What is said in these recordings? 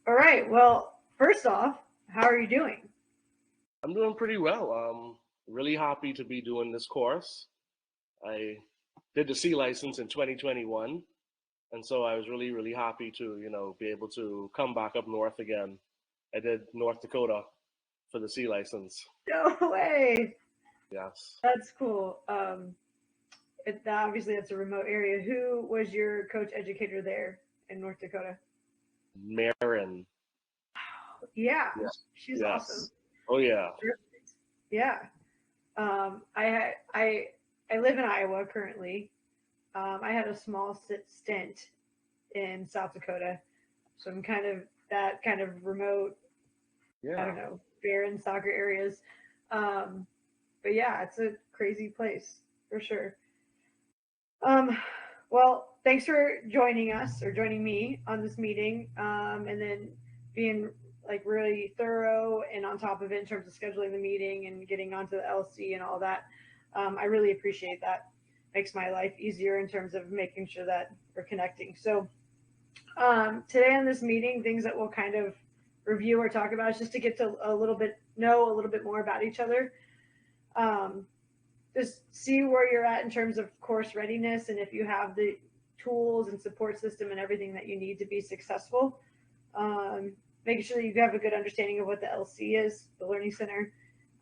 All right. Well, first off, how are you doing? I'm doing pretty well. Really happy to be doing this course. I did the C license in 2021, and so I was really happy to, be able to come back up north again. I did North Dakota for the C license. No way. Yes. That's cool. Obviously that's a remote area. Who was your coach educator there in North Dakota? Marin. Yeah, Yeah. she's awesome. Yes. Oh yeah. Perfect. Yeah. I live in Iowa currently. I had a small stint in South Dakota, so I'm kind of that kind of remote. I don't Yeah. know, barren soccer areas. Um, but yeah, it's a crazy place for sure. Um, well, thanks for joining us or joining me on this meeting, and then being like really thorough and on top of it in terms of scheduling the meeting and getting onto the LC and all that. I really appreciate that. Makes my life easier in terms of making sure that we're connecting. So today on this meeting, things that we'll kind of review or talk about is just to get to know a little bit more about each other. Um, just see where you're at in terms of course readiness and if you have the tools and support system and everything that you need to be successful. Making sure that you have a good understanding of what the LC is, the Learning Center.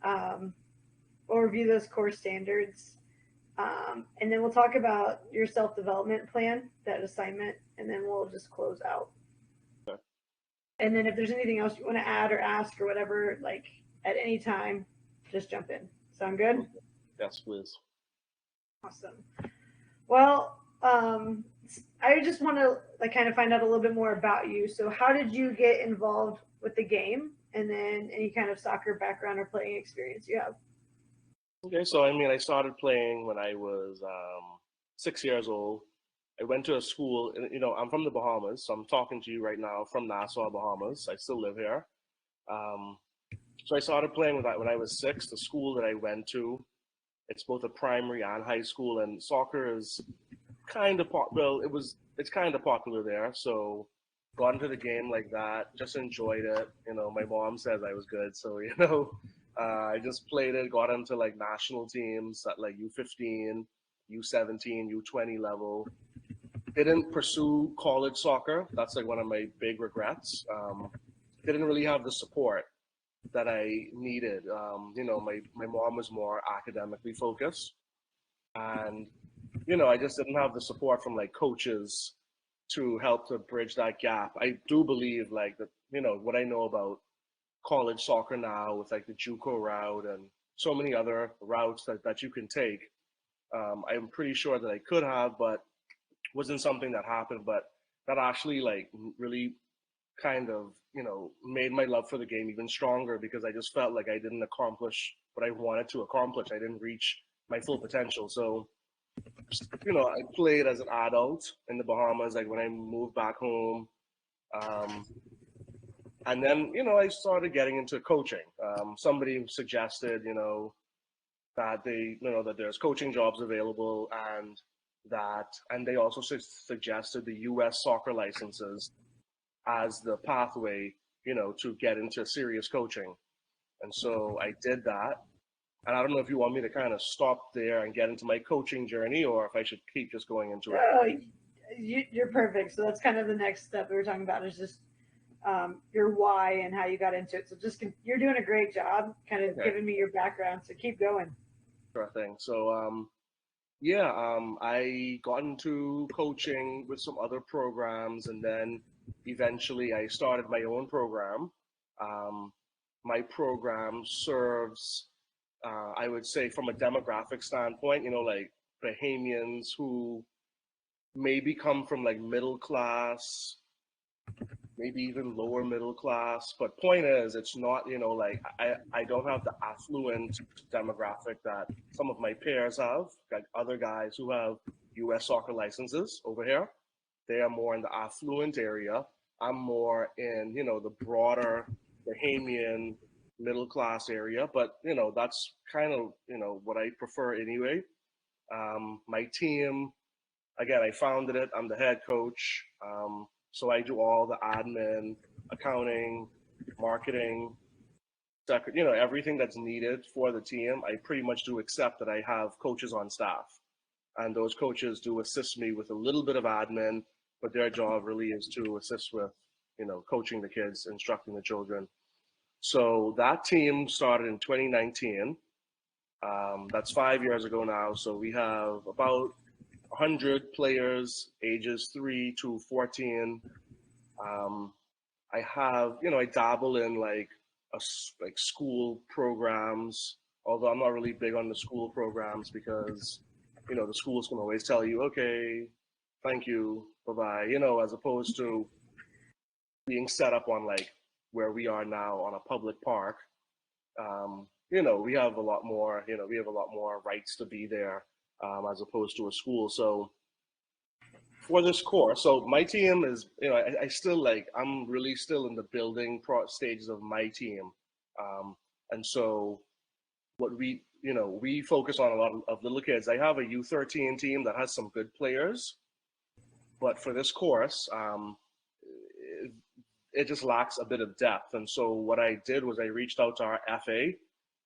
Um, we'll review those course standards. And then we'll talk about your self development plan, that assignment, and then we'll just close out. Okay. And then if there's anything else you want to add or ask or whatever, like at any time, just jump in. Sound good? Okay. Yes, please. Awesome. Well, I just want to like kind of find out a little bit more about you. So, how did you get involved with the game, and then any kind of soccer background or playing experience you have? Okay, so I started playing when I was 6 years old. I went to a school, and I'm from the Bahamas, so I'm talking to you right now from Nassau, Bahamas. I still live here. Um, so I started playing when I was six. The school that I went to, it's both a primary and high school, and soccer is kind of well, it's kind of popular there. So got into the game like that, just enjoyed it. My mom says I was good, so I just played it. Got into like national teams at like U15, U17, U20 level. Didn't pursue college soccer. That's like one of my big regrets. Didn't really have the support that I needed. My mom was more academically focused, and I just didn't have the support from like coaches to help to bridge that gap. I do believe like that, what I know about college soccer now with like the JUCO route and so many other routes that you can take. I'm pretty sure that I could have, but wasn't something that happened. But that actually like really kind of made my love for the game even stronger because I just felt like I didn't accomplish what I wanted to accomplish. I didn't reach my full potential. So I played as an adult in the Bahamas, like when I moved back home. Um, and then, I started getting into coaching. Somebody suggested, that that there's coaching jobs available and they also suggested the U.S. soccer licenses as the pathway, to get into serious coaching. And so I did that. And I don't know if you want me to kind of stop there and get into my coaching journey or if I should keep just going into it. Oh, you're perfect. So that's kind of the next step we were talking about is just your why and how you got into it. So you're doing a great job, kind of Okay, giving me your background. So keep going. sure thing. So, yeah, I got into coaching with some other programs, and then eventually I started my own program. Um, my program serves, I would say, from a demographic standpoint, like Bahamians who maybe come from like middle class, maybe even lower middle class. But point is, it's not, like I don't have the affluent demographic that some of my peers have, like other guys who have US soccer licenses over here. They are more in the affluent area. I'm more in, the broader Bahamian middle class area. But, that's kind of, what I prefer anyway. My team, again, I founded it. I'm the head coach. So I do all the admin. accounting, marketing, everything that's needed for the team. I pretty much do accept that I have coaches on staff, and those coaches do assist me with a little bit of admin, but their job really is to assist with, coaching the kids, instructing the children. So that team started in 2019. That's 5 years ago now. So we have about 100 players, ages 3 to 14. Um, I dabble in like school programs, although I'm not really big on the school programs because, the schools can always tell you, okay, thank you, bye-bye, as opposed to being set up on like where we are now on a public park. We have a lot more, we have a lot more rights to be there as opposed to a school. So for this course, so my team is, I still I'm really still in the building stages of my team. And so what we focus on a lot of little kids. I have a U13 team that has some good players, but for this course, it just lacks a bit of depth. And so what I did was I reached out to our FA,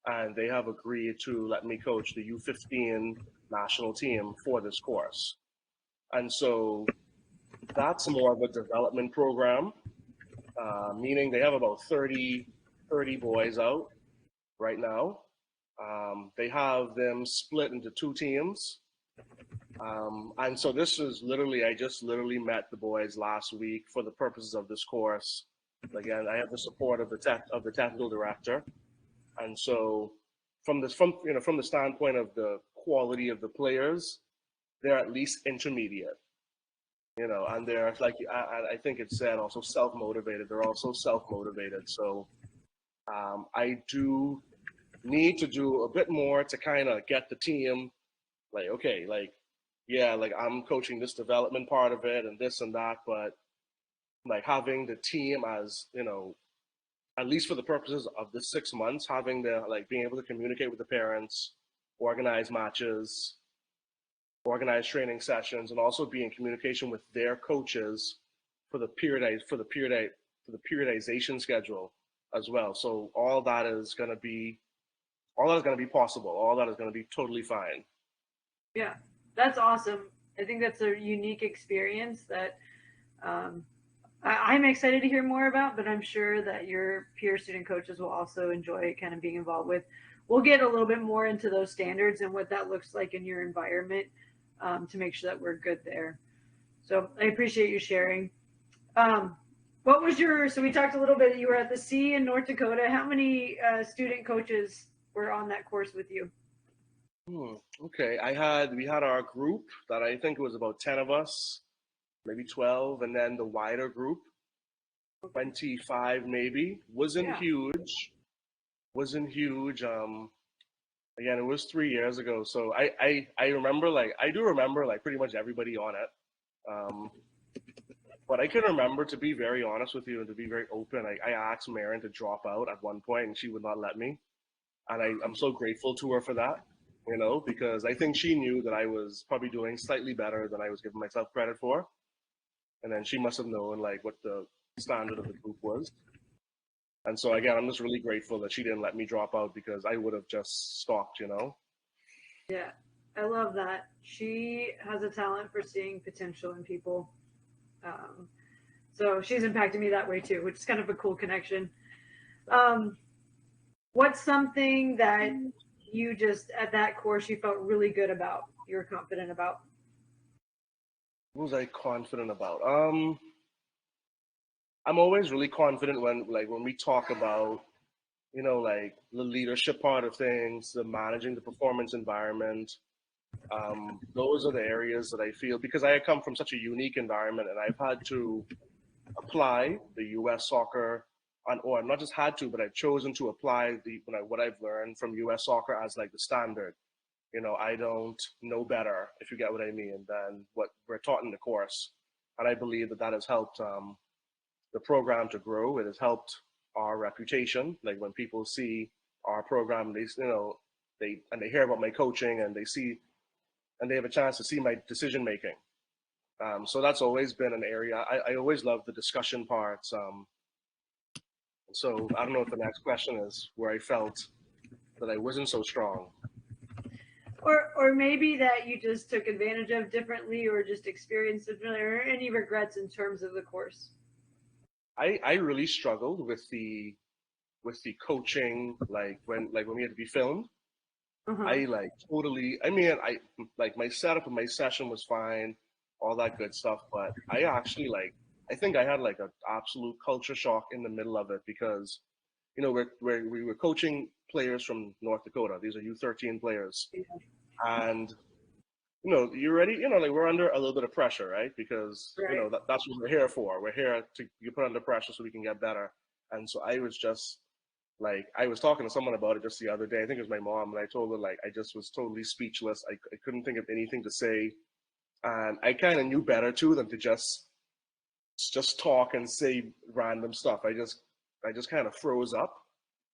and they have agreed to let me coach the U15 national team for this course. And so that's more of a development program, meaning they have about 30 boys out right now. They have them split into two teams. And so this is literally, I just literally met the boys last week for the purposes of this course. Again, I have the support of the technical director. And so from the standpoint of the quality of the players, they're at least intermediate. And they're like, I think it said also self-motivated. They're also self-motivated. So I do need to do a bit more to kind of get the team like, okay, like, yeah, like I'm coaching this development part of it and this and that, but like having the team as, at least for the purposes of the 6 months, having the, like being able to communicate with the parents, organize matches, organize training sessions, and also be in communication with their coaches for the periodization schedule as well. So all that is going to be possible. All that is going to be totally fine. Yeah, that's awesome. I think that's a unique experience that I'm excited to hear more about, but I'm sure that your peer student coaches will also enjoy kind of being involved with. We'll get a little bit more into those standards and what that looks like in your environment to make sure that we're good there. So I appreciate you sharing. What was so we talked a little bit, you were at the C in North Dakota. How many student coaches were on that course with you? Okay, we had our group that I think it was about 10 of us, maybe 12, and then the wider group, 25 maybe. Wasn't huge. Again, it was 3 years ago, so I remember I do remember pretty much everybody on it. But I can remember, to be very honest with you and to be very open, I asked Marin to drop out at one point and she would not let me, and I'm so grateful to her for that. Because I think she knew that I was probably doing slightly better than I was giving myself credit for. And then she must have known what the standard of the group was. And so again, I'm just really grateful that she didn't let me drop out because I would have just stopped. Yeah, I love that. She has a talent for seeing potential in people. So she's impacted me that way too, which is kind of a cool connection. What's something that you just at that course you felt really good about, you're confident about? What was I confident about? I'm always really confident when we talk about the leadership part of things, the managing the performance environment. Those are the areas that I feel, because I come from such a unique environment and I've had to apply the US soccer or not just had to, but I've chosen to apply what I've learned from US soccer as the standard. I don't know better, if you get what I mean, than what we're taught in the course. And I believe that has helped the program to grow. It has helped our reputation. Like when people see our program, they hear about my coaching and they have a chance to see my decision making. So that's always been an area. I always love the discussion parts. So I don't know what the next question is, where I felt that I wasn't so strong. Or maybe that you just took advantage of differently, or just experienced differently, or any regrets in terms of the course. I really struggled with the coaching, like when we had to be filmed. Uh-huh. I like totally. I mean, I like my setup and my session was fine, all that good stuff. But I actually like. I think I had like an absolute culture shock in the middle of it because we were coaching players from North Dakota. These are U13 players, Yeah. and you're ready. Like we're under a little bit of pressure, right? Because Right. that's what we're here for. We're here to get put under pressure so we can get better. And so I was just like, I was talking to someone about it just the other day. I think it was my mom, and I told her like I just was totally speechless. I couldn't think of anything to say, and I kind of knew better too than to just talk and say random stuff. I just kind of froze up,